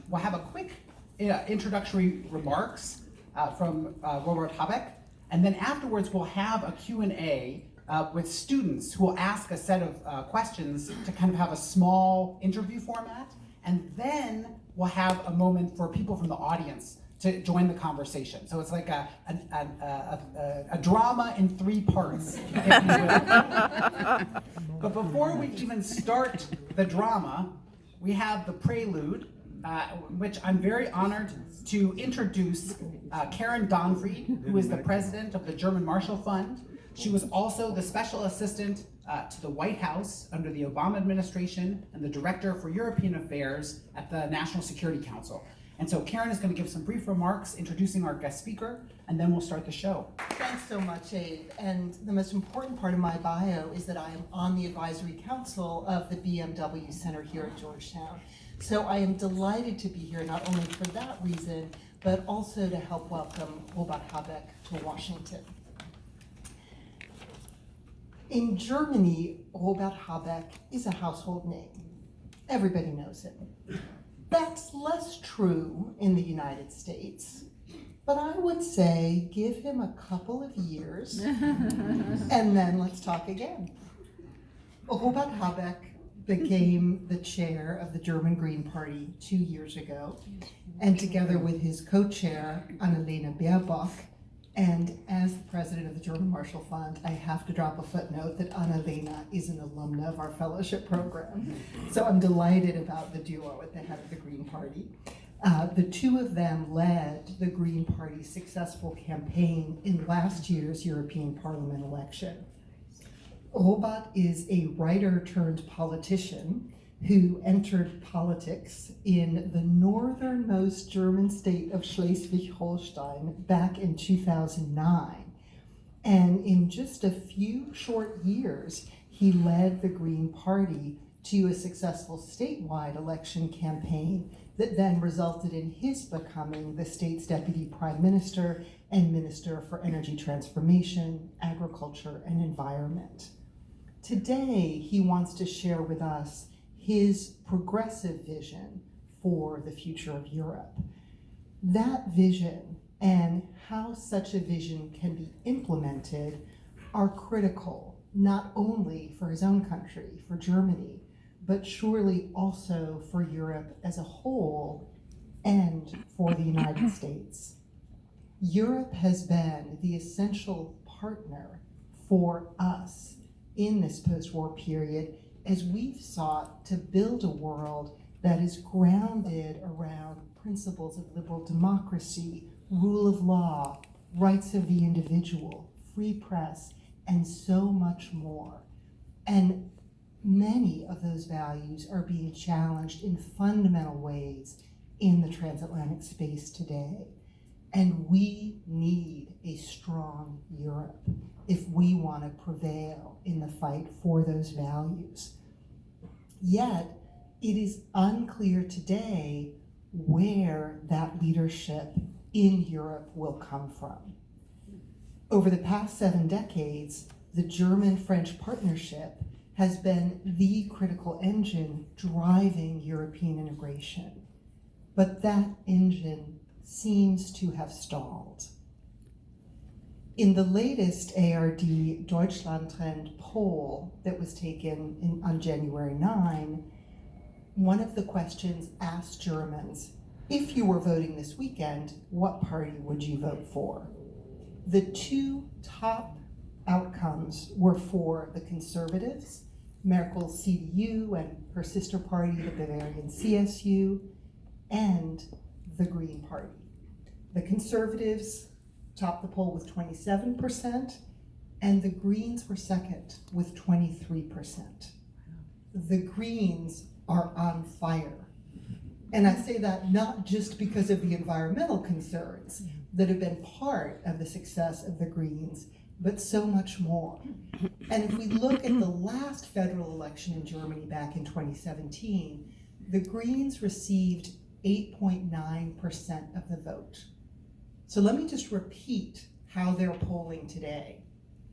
We'll have a quick introductory remarks from Robert Habeck, and then afterwards we'll have a Q&A with students who will ask a set of questions to kind of have a small interview format, and then we'll have a moment for people from the audience to join the conversation. So it's like a drama in 3 parts, if you will. But before we even start the drama, we have the prelude, which I'm very honored to introduce Karen Donfried, who is the president of the German Marshall Fund. She was also the special assistant to the White House under the Obama administration and the director for European affairs at the National Security Council. And so Karen is going to give some brief remarks introducing our guest speaker, and then we'll start the show. Thanks so much, Abe. And the most important part of my bio is that I am on the advisory council of the BMW Center here at Georgetown. So I am delighted to be here not only for that reason, but also to help welcome Robert Habeck to Washington. In Germany, Robert Habeck is a household name. Everybody knows him. That's less true in the United States, but I would say give him a couple of years and then let's talk again. Robert Habeck became the chair of the German Green Party 2 years ago, and together with his co-chair, Annalena Baerbock, and as the president of the German Marshall Fund, I have to drop a footnote that Annalena is an alumna of our fellowship program. So I'm delighted about the duo at the head of the Green Party. The two of them led the Green Party's successful campaign in last year's European Parliament election. Robert is a writer turned politician who entered politics in the northernmost German state of Schleswig-Holstein back in 2009. And in just a few short years, he led the Green Party to a successful statewide election campaign that then resulted in his becoming the state's deputy prime minister and minister for energy transformation, agriculture, and environment. Today, he wants to share with us his progressive vision for the future of Europe. That vision and how such a vision can be implemented are critical, not only for his own country, for Germany, but surely also for Europe as a whole and for the United States. Europe has been the essential partner for us in this post-war period as we've sought to build a world that is grounded around principles of liberal democracy, rule of law, rights of the individual, free press, and so much more. And many of those values are being challenged in fundamental ways in the transatlantic space today. And we need a strong Europe if we want to prevail in the fight for those values. Yet, it is unclear today where that leadership in Europe will come from. Over the past 7 decades, the German-French partnership has been the critical engine driving European integration. But that engine seems to have stalled. In the latest ARD Deutschland Trend poll that was taken on January 9, one of the questions asked Germans, if you were voting this weekend, what party would you vote for? The 2 top outcomes were for the Conservatives, Merkel's CDU and her sister party, the Bavarian CSU, and the Green Party. The Conservatives topped the poll with 27%, and the Greens were second with 23%. The Greens are on fire. And I say that not just because of the environmental concerns that have been part of the success of the Greens, but so much more. And if we look at the last federal election in Germany back in 2017, the Greens received 8.9% of the vote. So let me just repeat how they're polling today.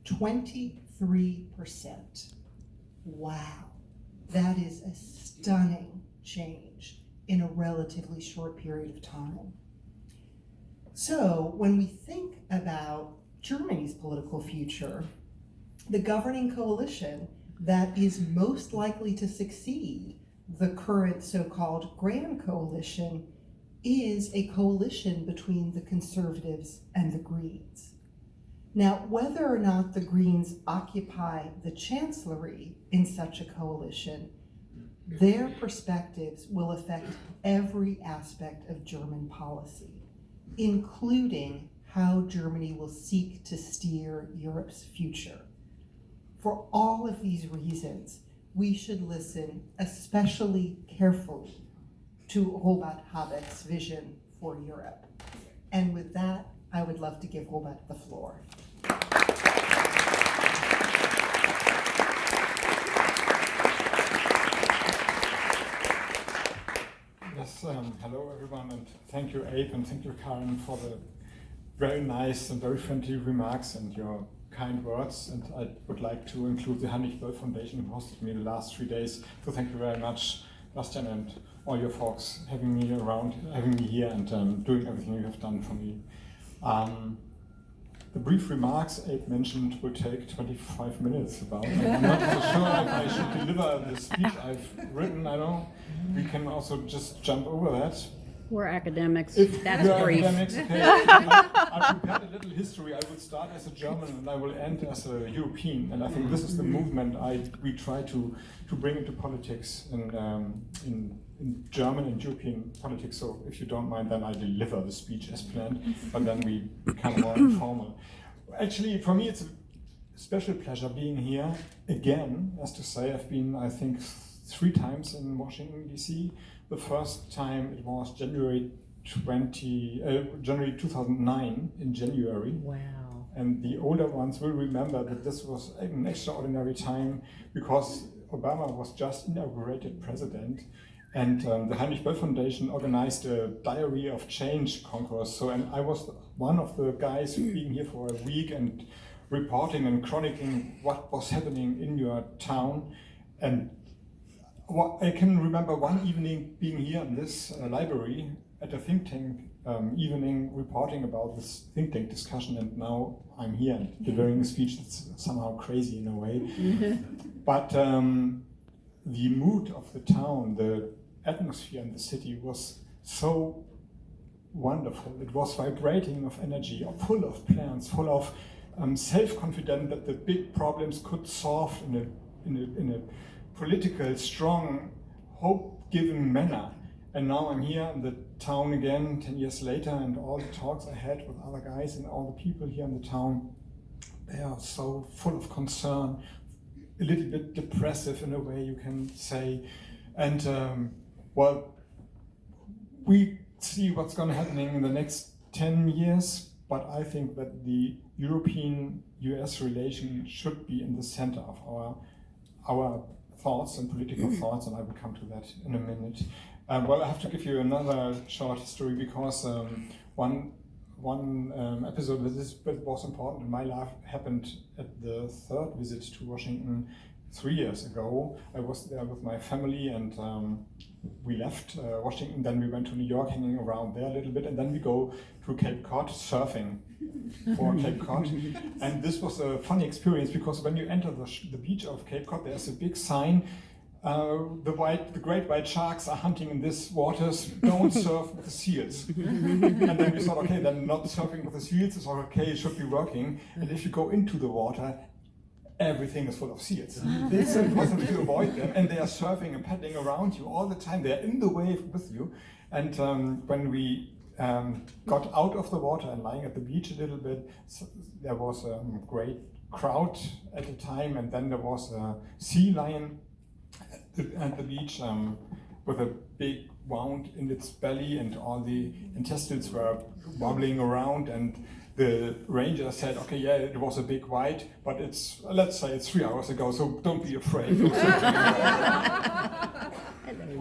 23%. Wow, that is a stunning change in a relatively short period of time. So when we think about Germany's political future, the governing coalition that is most likely to succeed the current so-called Grand Coalition is a coalition between the Conservatives and the Greens. Now, whether or not the Greens occupy the chancellery in such a coalition, their perspectives will affect every aspect of German policy, including how Germany will seek to steer Europe's future. For all of these reasons, we should listen especially carefully to Robert Habeck's vision for Europe. And with that, I would love to give Robert the floor. Yes, hello everyone, and thank you Abe and thank you Karen for the very nice and very friendly remarks and your kind words. And I would like to include the Heinrich Böll Foundation who hosted me the last 3 days. So thank you very much, Bastian, and all your folks having me around, having me here, and doing everything you have done for me. The brief remarks Abe mentioned will take 25 minutes about. I'm not so sure if I should deliver the speech I've written. I don't know. We can also just jump over that. We're academics. If That's you're brief. academics, okay. I prepared a little history. I would start as a German and I will end as a European. And I think this is the movement we try to bring into politics in German and European politics. So if you don't mind, then I deliver the speech as planned, but then we become more informal. Actually, for me, it's a special pleasure being here again. As to say, I've been, I think, 3 times in Washington, D.C. The first time it was January 2009 in January. Wow. And the older ones will remember that this was an extraordinary time because Obama was just inaugurated president. And the Heinrich Böll Foundation organized a Diary of Change concourse. So, and I was one of the guys being here for a week and reporting and chronicling what was happening in your town. And I can remember one evening being here in this library at a think tank evening reporting about this think tank discussion, and now I'm here and delivering a speech that's somehow crazy in a way. But the mood of the town, the atmosphere in the city was so wonderful. It was vibrating of energy, full of plans, full of self-confident that the big problems could solve in a political, strong, hope-giving manner. And now I'm here in the town again 10 years later, and all the talks I had with other guys and all the people here in the town, they are so full of concern, a little bit depressive in a way you can say. And well, we see what's going to happen in the next 10 years, but I think that the European-US relation should be in the center of our thoughts and political thoughts, and I will come to that in a minute. Well, I have to give you another short history because one episode that was important in my life happened at the 3rd visit to Washington 3 years ago. I was there with my family, and we left Washington, then we went to New York, hanging around there a little bit, and then we go to Cape Cod surfing for Cape Cod. And this was a funny experience because when you enter the beach of Cape Cod, there's a big sign, the great white sharks are hunting in these waters, don't surf with the seals. And then we thought, okay, then not surfing with the seals is okay, it should be working. And if you go into the water, everything is full of seals. It's impossible to avoid them, and they are surfing and paddling around you all the time. They are in the wave with you. And when we got out of the water and lying at the beach a little bit, there was a great crowd at the time, and then there was a sea lion at the beach with a big wound in its belly, and all the intestines were wobbling around, and the ranger said, okay, yeah, it was a big white, but let's say it's 3 hours ago, so don't be afraid.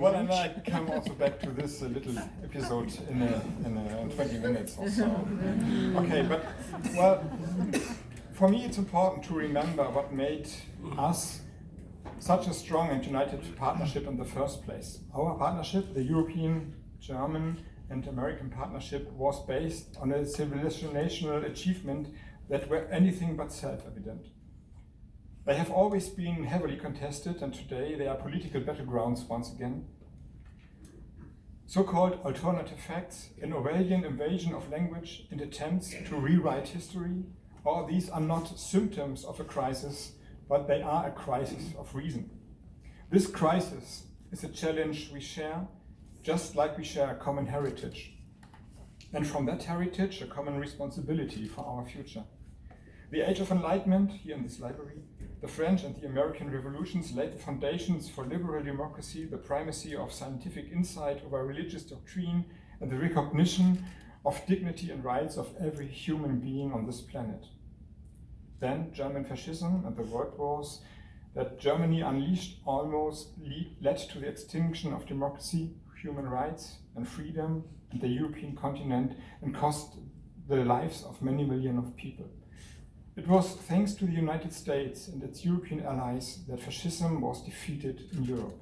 Well, and I come also back to this little episode in 20 minutes or so. Okay, but, well, for me it's important to remember what made us such a strong and united partnership in the first place. Our partnership, the European, German, and American partnership, was based on a civilizational achievement that were anything but self-evident. They have always been heavily contested, and today they are political battlegrounds once again. So-called alternative facts, an Orwellian invasion of language and attempts to rewrite history, all these are not symptoms of a crisis, but they are a crisis of reason. This crisis is a challenge we share, just like we share a common heritage. And from that heritage, a common responsibility for our future. The Age of Enlightenment, here in this library, the French and the American revolutions laid the foundations for liberal democracy, the primacy of scientific insight over religious doctrine, and the recognition of dignity and rights of every human being on this planet. Then German fascism and the world wars that Germany unleashed almost led to the extinction of democracy, human rights and freedom in the European continent, and cost the lives of many millions of people. It was thanks to the United States and its European allies that fascism was defeated in Europe.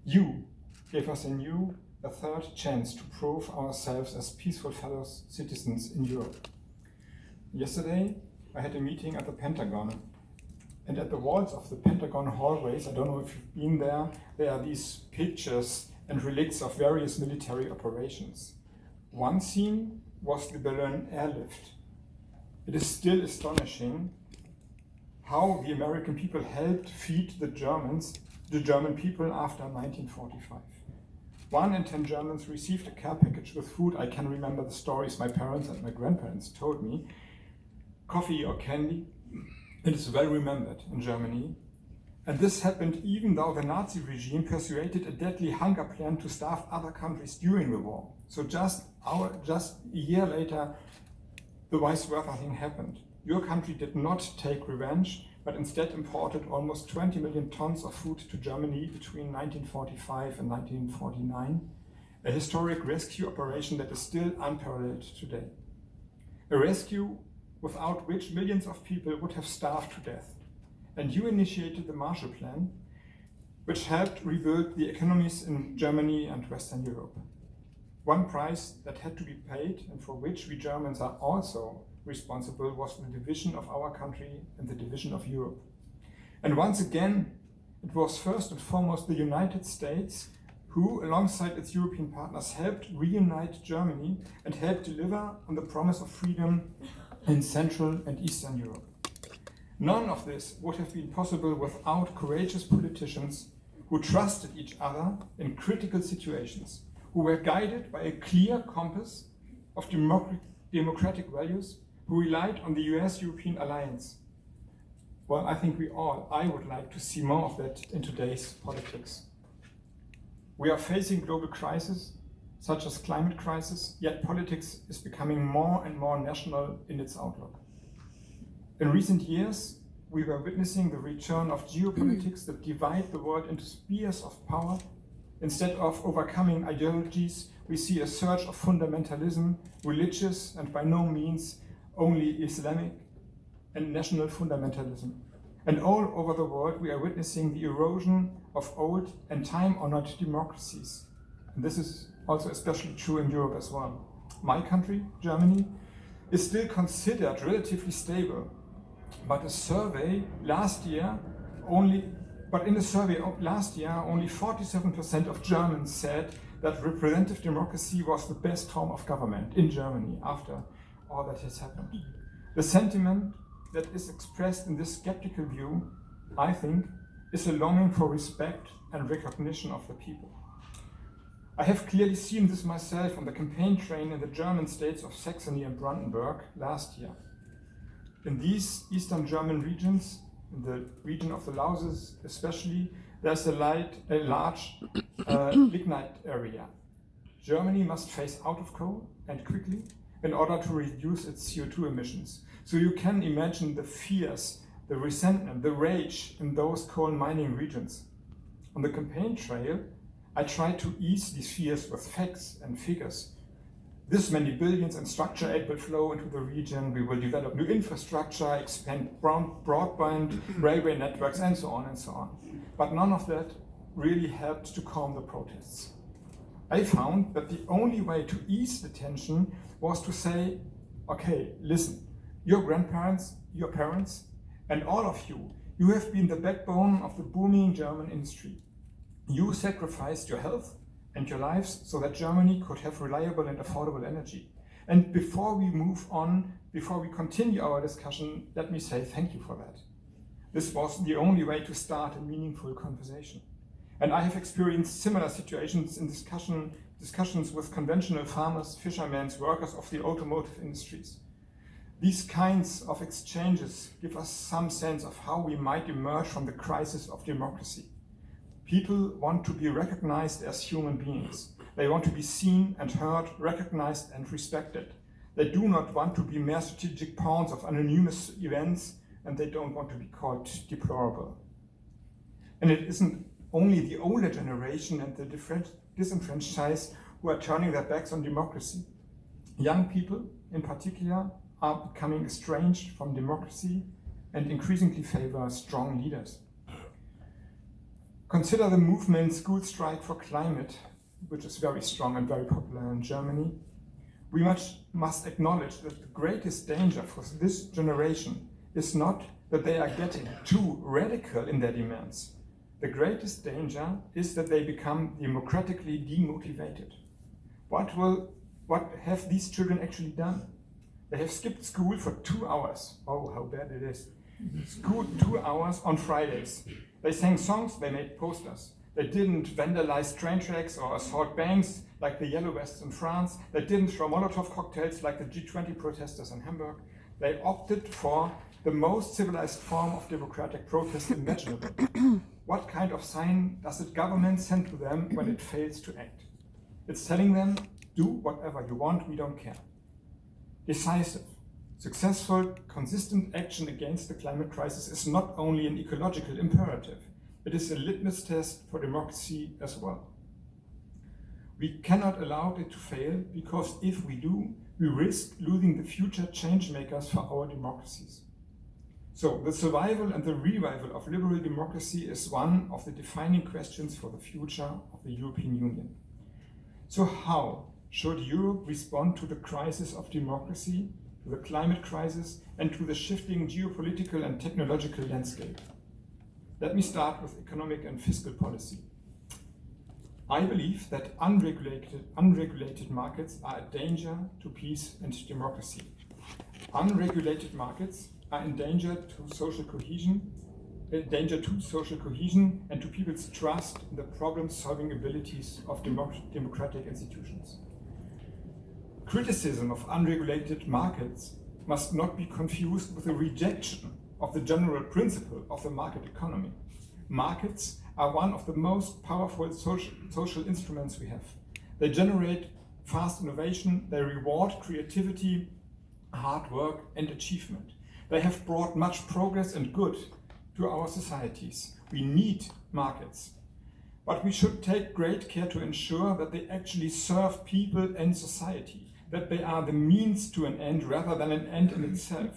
You gave us a third chance to prove ourselves as peaceful fellow citizens in Europe. Yesterday, I had a meeting at the Pentagon, and at the walls of the Pentagon hallways, I don't know if you've been there are these pictures and relics of various military operations. One scene was the Berlin airlift. It is still astonishing how the American people helped feed the German people after 1945. 1 in 10 Germans received a care package with food. I can remember the stories my parents and my grandparents told me. Coffee or candy. It is well remembered in Germany. And this happened even though the Nazi regime persuaded a deadly hunger plan to starve other countries during the war. So just a year later, the vice versa thing happened. Your country did not take revenge, but instead imported almost 20 million tons of food to Germany between 1945 and 1949, a historic rescue operation that is still unparalleled today. A rescue without which millions of people would have starved to death. And you initiated the Marshall Plan, which helped rebuild the economies in Germany and Western Europe. One price that had to be paid, and for which we Germans are also responsible, was the division of our country and the division of Europe. And once again, it was first and foremost the United States who, alongside its European partners, helped reunite Germany and helped deliver on the promise of freedom in Central and Eastern Europe. None of this would have been possible without courageous politicians who trusted each other in critical situations, who were guided by a clear compass of democratic values, who relied on the US-European alliance. Well, I think I would like to see more of that in today's politics. We are facing global crises, such as climate crisis, yet politics is becoming more and more national in its outlook. In recent years, we were witnessing the return of geopolitics that divide the world into spheres of power. Instead of overcoming ideologies, we see a surge of fundamentalism, religious and by no means only Islamic, and national fundamentalism. And all over the world, we are witnessing the erosion of old and time-honored democracies. And this is also especially true in Europe as well. My country, Germany, is still considered relatively stable, but in a survey last year, only 47% of Germans said that representative democracy was the best form of government in Germany after all that has happened. The sentiment that is expressed in this skeptical view, I think, is a longing for respect and recognition of the people. I have clearly seen this myself on the campaign train in the German states of Saxony and Brandenburg last year. In these Eastern German regions, in the region of the Lausitz especially, there's a large lignite area. Germany must phase out of coal, and quickly, in order to reduce its CO2 emissions. So you can imagine the fears, the resentment, the rage in those coal mining regions. On the campaign trail, I tried to ease these fears with facts and figures. this many billions in structure aid will flow into the region, we will develop new infrastructure, expand broadband, railway networks, and so on and so on. But none of that really helped to calm the protests. I found that the only way to ease the tension was to say, okay, listen, your grandparents, your parents, and all of you, you have been the backbone of the booming German industry. You sacrificed your health and your lives so that Germany could have reliable and affordable energy. And before we move on, before we continue our discussion, let me say thank you for that. This was the only way to start a meaningful conversation. And I have experienced similar situations in discussions with conventional farmers, fishermen, workers of the automotive industries. These kinds of exchanges give us some sense of how we might emerge from the crisis of democracy. People want to be recognized as human beings. They want to be seen and heard, recognized and respected. They do not want to be mere strategic pawns of anonymous events, and they don't want to be called deplorable. And it isn't only the older generation and the disenfranchised who are turning their backs on democracy. Young people, in particular, are becoming estranged from democracy and increasingly favor strong leaders. Consider the movement School Strike for Climate, which is very strong and very popular in Germany. We must acknowledge that the greatest danger for this generation is not that they are getting too radical in their demands. The greatest danger is that they become democratically demotivated. What have these children actually done? They have skipped school for 2 hours. Oh, how bad it is. School 2 hours on Fridays. They sang songs, they made posters. They didn't vandalize train tracks or assault banks like the Yellow Vests in France. They didn't throw Molotov cocktails like the G20 protesters in Hamburg. They opted for the most civilized form of democratic protest imaginable. What kind of sign does the government send to them when it fails to act? It's telling them, do whatever you want, we don't care. Decisive, successful, consistent action against the climate crisis is not only an ecological imperative, it is a litmus test for democracy as well. We cannot allow it to fail because if we do, we risk losing the future change makers for our democracies. So the survival and the revival of liberal democracy is one of the defining questions for the future of the European Union. So how should Europe respond to the crisis of democracy, to the climate crisis, and to the shifting geopolitical and technological landscape? Let me start with economic and fiscal policy. I believe that unregulated markets are a danger to peace and democracy. Unregulated markets are in danger to social cohesion and to people's trust in the problem-solving abilities of democratic institutions. Criticism of unregulated markets must not be confused with a rejection of the general principle of the market economy. Markets are one of the most powerful social instruments we have. They generate fast innovation, they reward creativity, hard work, and achievement. They have brought much progress and good to our societies. We need markets. But we should take great care to ensure that they actually serve people and society, that they are the means to an end rather than an end in itself.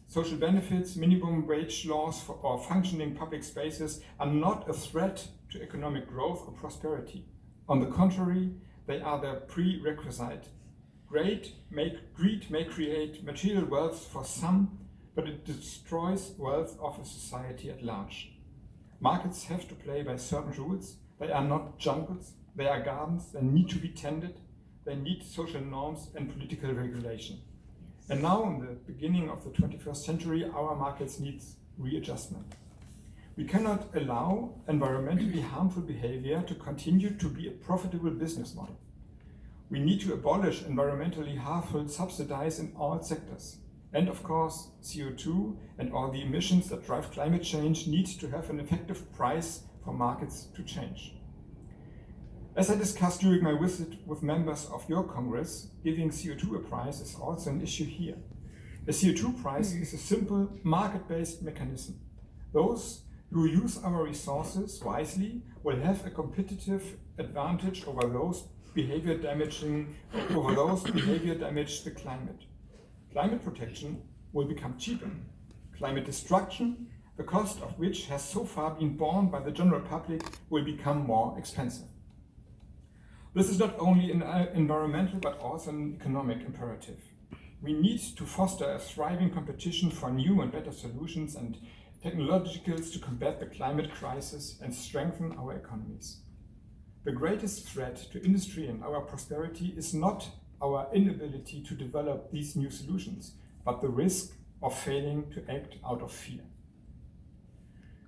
Social benefits, minimum wage laws or functioning public spaces are not a threat to economic growth or prosperity. On the contrary, they are the prerequisite. Greed may create material wealth for some, but it destroys wealth of a society at large. Markets have to play by certain rules. They are not jungles, they are gardens, they need to be tended, they need social norms and political regulation. And now, in the beginning of the 21st century, our markets need readjustment. We cannot allow environmentally harmful behavior to continue to be a profitable business model. We need to abolish environmentally harmful subsidies in all sectors. And of course, CO2 and all the emissions that drive climate change need to have an effective price for markets to change. As I discussed during my visit with members of your Congress, giving CO2 a price is also an issue here. A CO2 price is a simple market-based mechanism. Those who use our resources wisely will have a competitive advantage over those behavior damaging damage the climate. Climate protection will become cheaper. Climate destruction, the cost of which has so far been borne by the general public, will become more expensive. This is not only an environmental but also an economic imperative. We need to foster a thriving competition for new and better solutions and technologicals to combat the climate crisis and strengthen our economies. The greatest threat to industry and our prosperity is not our inability to develop these new solutions, but the risk of failing to act out of fear.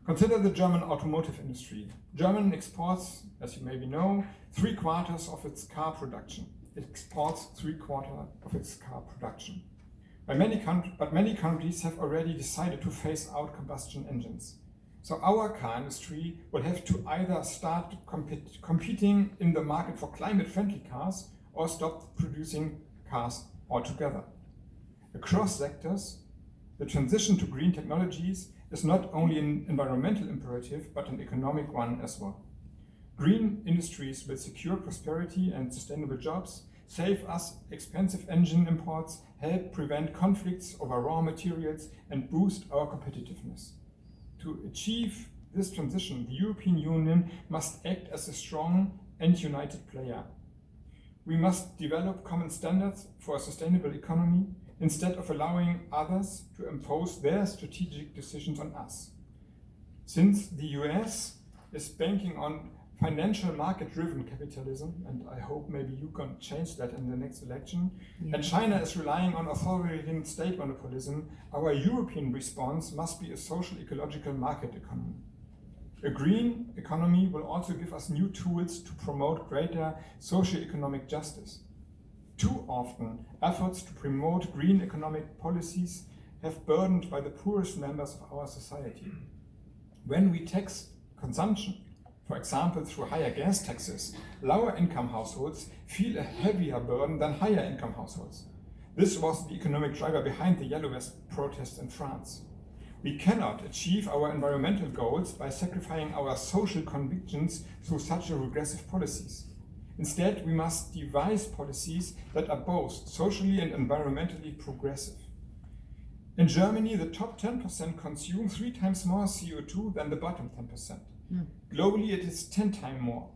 Consider the German automotive industry. Germany exports, as you maybe know, 3/4 of its car production. It exports 3/4 of its car production. But many countries have already decided to phase out combustion engines. So our car industry will have to either start competing in the market for climate-friendly cars or stop producing cars altogether. Across sectors, the transition to green technologies is not only an environmental imperative, but an economic one as well. Green industries will secure prosperity and sustainable jobs, save us expensive engine imports, help prevent conflicts over raw materials, and boost our competitiveness. To achieve this transition, the European Union must act as a strong and united player. We must develop common standards for a sustainable economy instead of allowing others to impose their strategic decisions on us. Since the US is banking on financial market-driven capitalism, and I hope maybe you can change that in the next election, and China is relying on authoritarian state monopolism, our European response must be a social ecological market economy. A green economy will also give us new tools to promote greater socio-economic justice. Too often, efforts to promote green economic policies have burdened by the poorest members of our society. When we tax consumption, for example through higher gas taxes, lower income households feel a heavier burden than higher income households. This was the economic driver behind the Yellow Vest protests in France. We cannot achieve our environmental goals by sacrificing our social convictions through such regressive policies. Instead, we must devise policies that are both socially and environmentally progressive. In Germany, the top 10% consume 3 times more CO2 than the bottom 10%. Globally, it is 10 times more.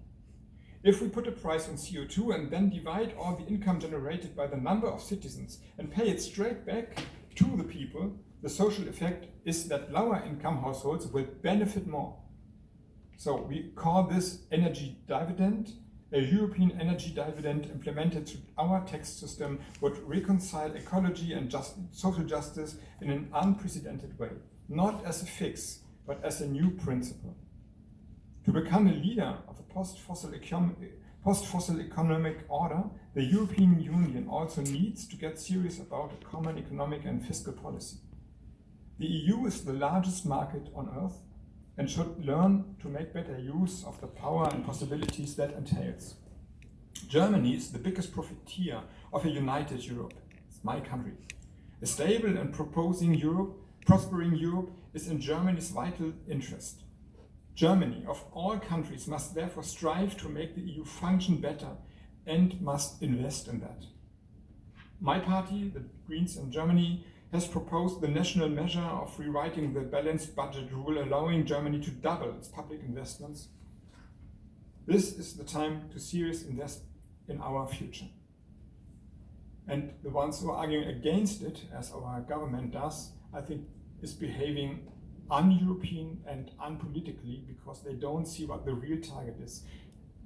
If we put a price on CO2 and then divide all the income generated by the number of citizens and pay it straight back to the people, the social effect is that lower income households will benefit more. So we call this energy dividend. A European energy dividend implemented through our tax system would reconcile ecology and social justice in an unprecedented way, not as a fix, but as a new principle. To become a leader of a post-fossil economic order, the European Union also needs to get serious about a common economic and fiscal policy. The EU is the largest market on earth and should learn to make better use of the power and possibilities that entails. Germany is the biggest profiteer of a united Europe. It's my country. A stable and prospering Europe is in Germany's vital interest. Germany, of all countries, must therefore strive to make the EU function better and must invest in that. My party, the Greens in Germany, has proposed the national measure of rewriting the balanced budget rule, allowing Germany to double its public investments. This is the time to seriously invest in our future. And the ones who are arguing against it, as our government does, I think is behaving un-European and unpolitically because they don't see what the real target is.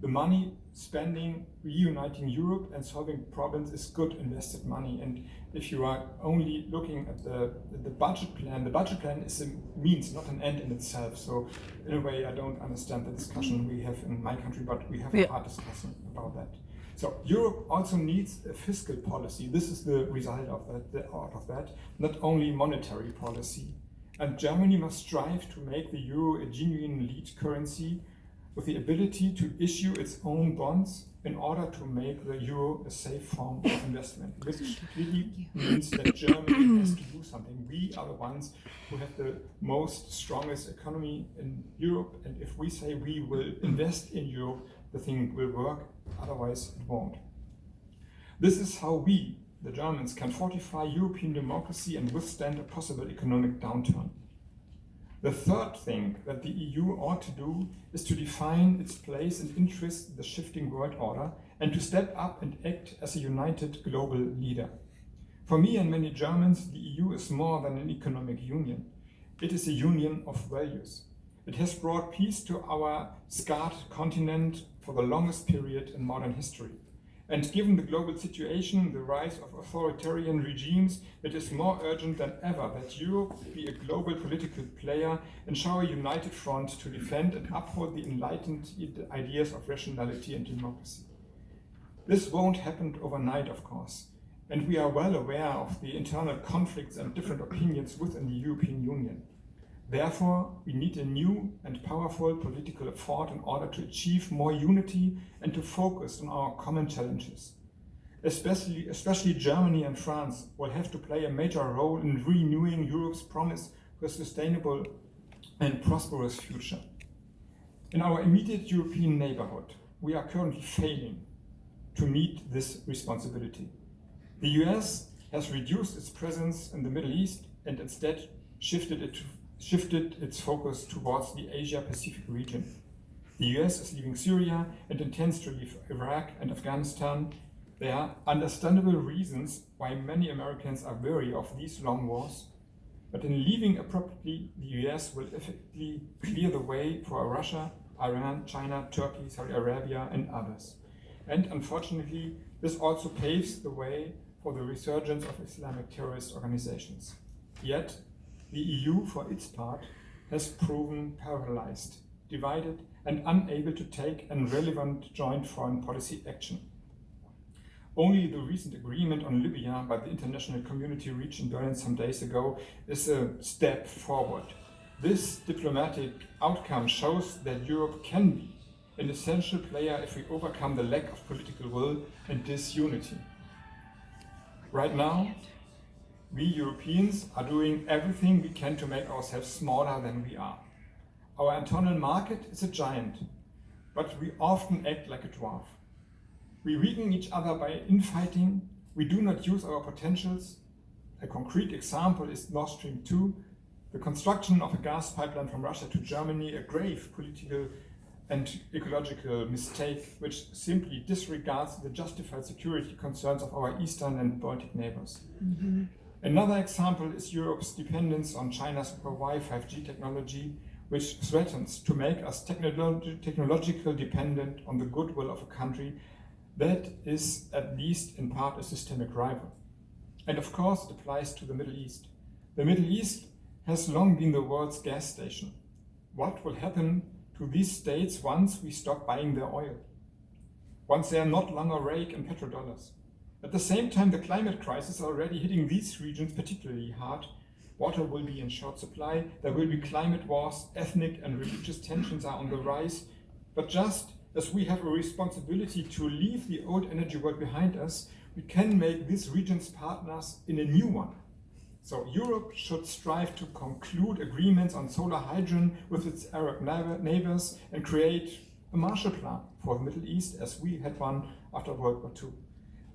The money spending, reuniting Europe and solving problems is good invested money. And if you are only looking at the budget plan is a means, not an end in itself. So in a way, I don't understand the discussion we have in my country, but we have a hard discussion about that. So Europe also needs a fiscal policy. This is the result of that, not only monetary policy. And Germany must strive to make the euro a genuine lead currency with the ability to issue its own bonds in order to make the euro a safe form of investment, which really means that Germany has to do something. We are the ones who have the most strongest economy in Europe, and if we say we will invest in Europe, the thing will work otherwise it won't. This is how we, the Germans, can fortify European democracy and withstand a possible economic downturn. The third thing that the EU ought to do is to define its place and interest in the shifting world order and to step up and act as a united global leader. For me and many Germans, the EU is more than an economic union. It is a union of values. It has brought peace to our scarred continent for the longest period in modern history. And given the global situation, the rise of authoritarian regimes, it is more urgent than ever that Europe be a global political player and show a united front to defend and uphold the enlightened ideas of rationality and democracy. This won't happen overnight, of course, and we are well aware of the internal conflicts and different opinions within the European Union. Therefore, we need a new and powerful political effort in order to achieve more unity and to focus on our common challenges. Especially Germany and France will have to play a major role in renewing Europe's promise for a sustainable and prosperous future. In our immediate European neighborhood, we are currently failing to meet this responsibility. The US has reduced its presence in the Middle East and instead shifted its focus towards the Asia-Pacific region. The US is leaving Syria and intends to leave Iraq and Afghanistan. There are understandable reasons why many Americans are wary of these long wars, but in leaving abruptly, the US will effectively clear the way for Russia, Iran, China, Turkey, Saudi Arabia, and others. And unfortunately, this also paves the way for the resurgence of Islamic terrorist organizations. Yet, the EU, for its part, has proven paralyzed, divided, and unable to take a relevant joint foreign policy action. Only the recent agreement on Libya by the international community reached in Berlin some days ago is a step forward. This diplomatic outcome shows that Europe can be an essential player if we overcome the lack of political will and disunity. Right now, we Europeans are doing everything we can to make ourselves smaller than we are. Our internal market is a giant, but we often act like a dwarf. We weaken each other by infighting. We do not use our potentials. A concrete example is Nord Stream 2, the construction of a gas pipeline from Russia to Germany, a grave political and ecological mistake which simply disregards the justified security concerns of our eastern and Baltic neighbors. Mm-hmm. Another example is Europe's dependence on China's Huawei 5G technology, which threatens to make us technologically dependent on the goodwill of a country that is at least in part a systemic rival. And of course it applies to the Middle East. The Middle East has long been the world's gas station. What will happen to these states once we stop buying their oil? Once they are not longer rake in petrodollars? At the same time, the climate crisis is already hitting these regions particularly hard. Water will be in short supply, there will be climate wars, ethnic and religious tensions are on the rise. But just as we have a responsibility to leave the old energy world behind us, we can make these regions partners in a new one. So Europe should strive to conclude agreements on solar hydrogen with its Arab neighbors and create a Marshall Plan for the Middle East as we had one after World War II.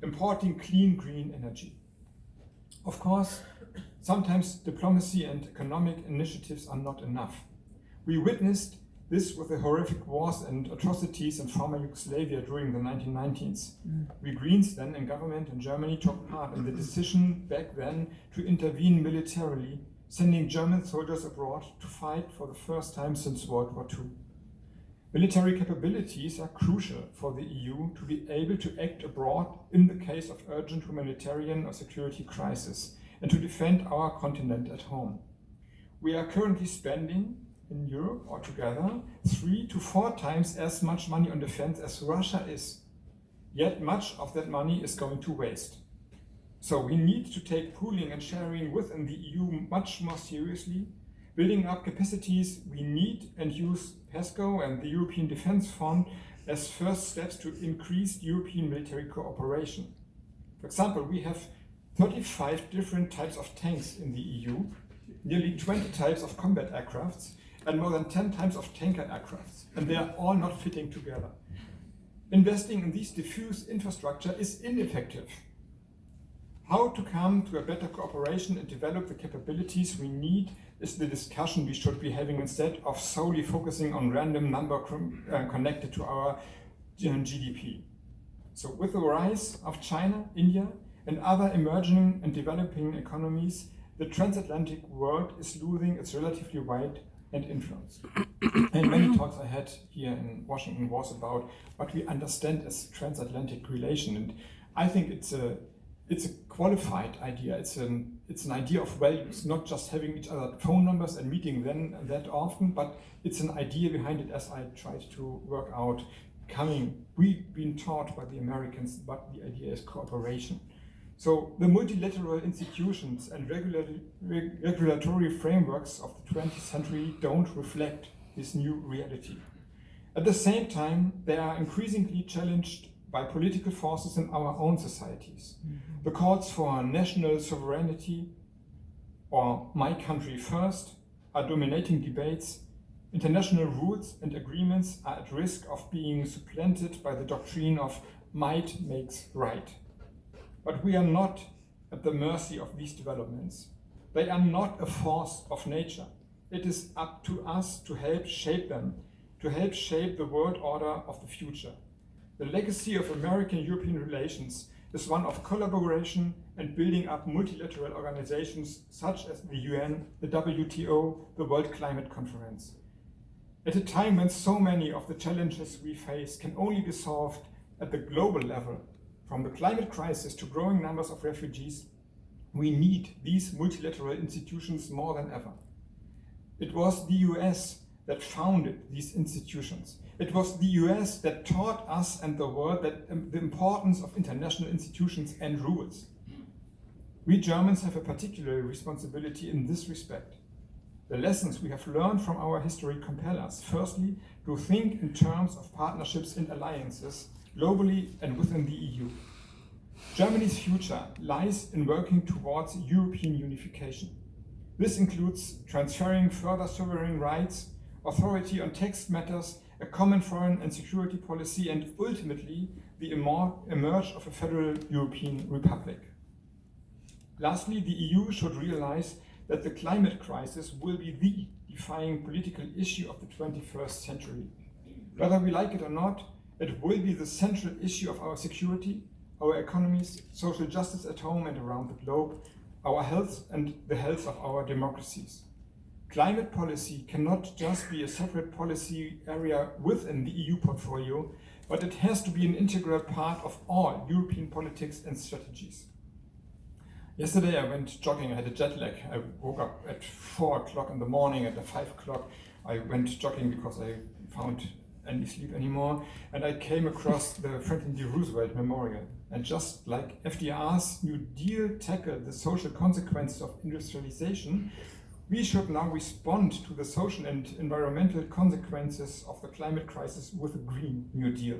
Importing clean green energy. Of course, sometimes diplomacy and economic initiatives are not enough. We witnessed this with the horrific wars and atrocities in former Yugoslavia during the 1990s. We Greens then in government in Germany took part in the decision back then to intervene militarily, sending German soldiers abroad to fight for the first time since World War II. Military capabilities are crucial for the EU to be able to act abroad in the case of urgent humanitarian or security crisis and to defend our continent at home. We are currently spending in Europe altogether 3 to 4 times as much money on defense as Russia is. Yet much of that money is going to waste. So we need to take pooling and sharing within the EU much more seriously. Building up capacities, we need and use PESCO and the European Defence Fund as first steps to increase European military cooperation. For example, we have 35 different types of tanks in the EU, nearly 20 types of combat aircrafts, and more than 10 types of tanker aircrafts, and they are all not fitting together. Investing in these diffuse infrastructure is ineffective. How to come to a better cooperation and develop the capabilities we need is the discussion we should be having instead of solely focusing on random number connected to our GDP. So with the rise of China, India, and other emerging and developing economies, the transatlantic world is losing its relatively weight and influence. And many talks I had here in Washington was about what we understand as transatlantic relation. And I think it's a qualified idea. It's an idea of values, not just having each other phone numbers and meeting them that often, but it's an idea behind it, as I tried to work out. We've been taught by the Americans, but the idea is cooperation. So the multilateral institutions and regulatory frameworks of the 20th century don't reflect this new reality. At the same time, they are increasingly challenged by political forces in our own societies. The calls for national sovereignty or my country first are dominating debates. International rules and agreements are at risk of being supplanted by the doctrine of might makes right. But we are not at the mercy of these developments. They are not a force of nature. It is up to us to help shape them, to help shape the world order of the future. The legacy of American-European relations is one of collaboration and building up multilateral organizations such as the UN, the WTO, the World Climate Conference. At a time when so many of the challenges we face can only be solved at the global level, from the climate crisis to growing numbers of refugees, we need these multilateral institutions more than ever. It was the US that founded these institutions. It was the US that taught us and the world that the importance of international institutions and rules. We Germans have a particular responsibility in this respect. The lessons we have learned from our history compel us, firstly, to think in terms of partnerships and alliances, globally and within the EU. Germany's future lies in working towards European unification. This includes transferring further sovereign rights, authority on tax matters, a common foreign and security policy, and ultimately the emerge of a federal European republic. Lastly, the EU should realize that the climate crisis will be the defining political issue of the 21st century. Whether we like it or not, it will be the central issue of our security, our economies, social justice at home and around the globe, our health and the health of our democracies. Climate policy cannot just be a separate policy area within the EU portfolio, but it has to be an integral part of all European politics and strategies. Yesterday I went jogging, I had a jet lag. I woke up at 4 o'clock in the morning, at 5 o'clock I went jogging because I found any sleep anymore, and I came across the Franklin D. Roosevelt Memorial. And just like FDR's New Deal tackled the social consequences of industrialization, we should now respond to the social and environmental consequences of the climate crisis with a Green New Deal.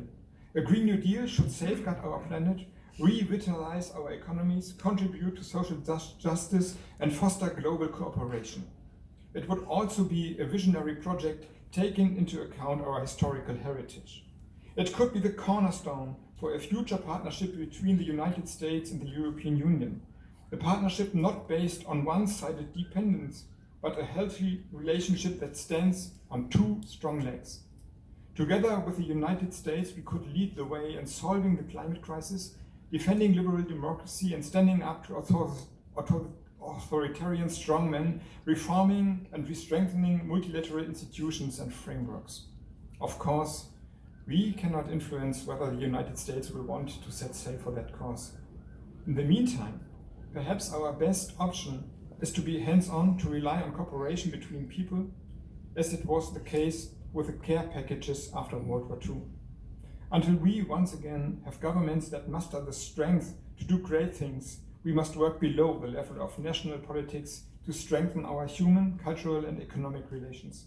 A Green New Deal should safeguard our planet, revitalize our economies, contribute to social justice, and foster global cooperation. It would also be a visionary project taking into account our historical heritage. It could be the cornerstone for a future partnership between the United States and the European Union. A partnership not based on one-sided dependence, but a healthy relationship that stands on two strong legs. Together with the United States, we could lead the way in solving the climate crisis, defending liberal democracy, and standing up to authoritarian strongmen, reforming and re-strengthening multilateral institutions and frameworks. Of course, we cannot influence whether the United States will want to set sail for that cause. In the meantime, perhaps our best option is to be hands-on, to rely on cooperation between people, as it was the case with the care packages after World War II. Until we once again have governments that muster the strength to do great things, we must work below the level of national politics to strengthen our human, cultural, and economic relations.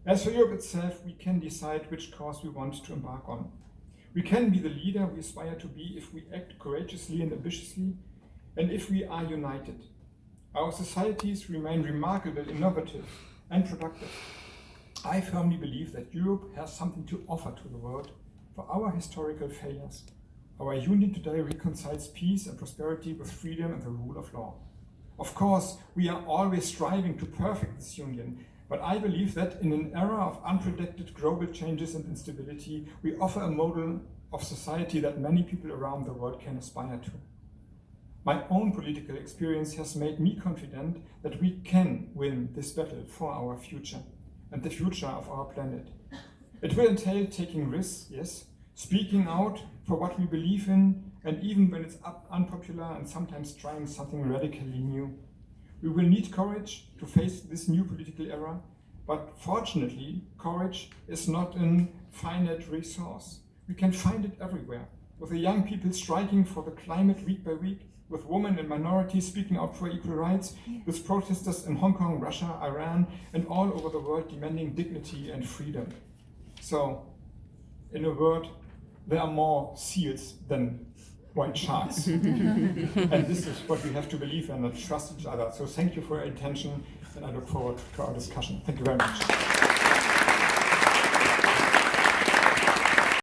As for Europe itself, we can decide which course we want to embark on. We can be the leader we aspire to be if we act courageously and ambitiously, and if we are united. Our societies remain remarkably innovative and productive. I firmly believe that Europe has something to offer to the world, for our historical failures. Our union today reconciles peace and prosperity with freedom and the rule of law. Of course, we are always striving to perfect this union, but I believe that in an era of unpredicted global changes and instability, we offer a model of society that many people around the world can aspire to. My own political experience has made me confident that we can win this battle for our future and the future of our planet. It will entail taking risks, yes, speaking out for what we believe in, and even when it's unpopular and sometimes trying something radically new. We will need courage to face this new political era, but fortunately, courage is not a finite resource. We can find it everywhere, with the young people striking for the climate week by week, with women and minorities speaking out for equal rights, with protesters in Hong Kong, Russia, Iran, and all over the world demanding dignity and freedom. So, in a word, there are more seals than white sharks. And this is what we have to believe in and trust each other. So thank you for your attention, and I look forward to our discussion. Thank you very much.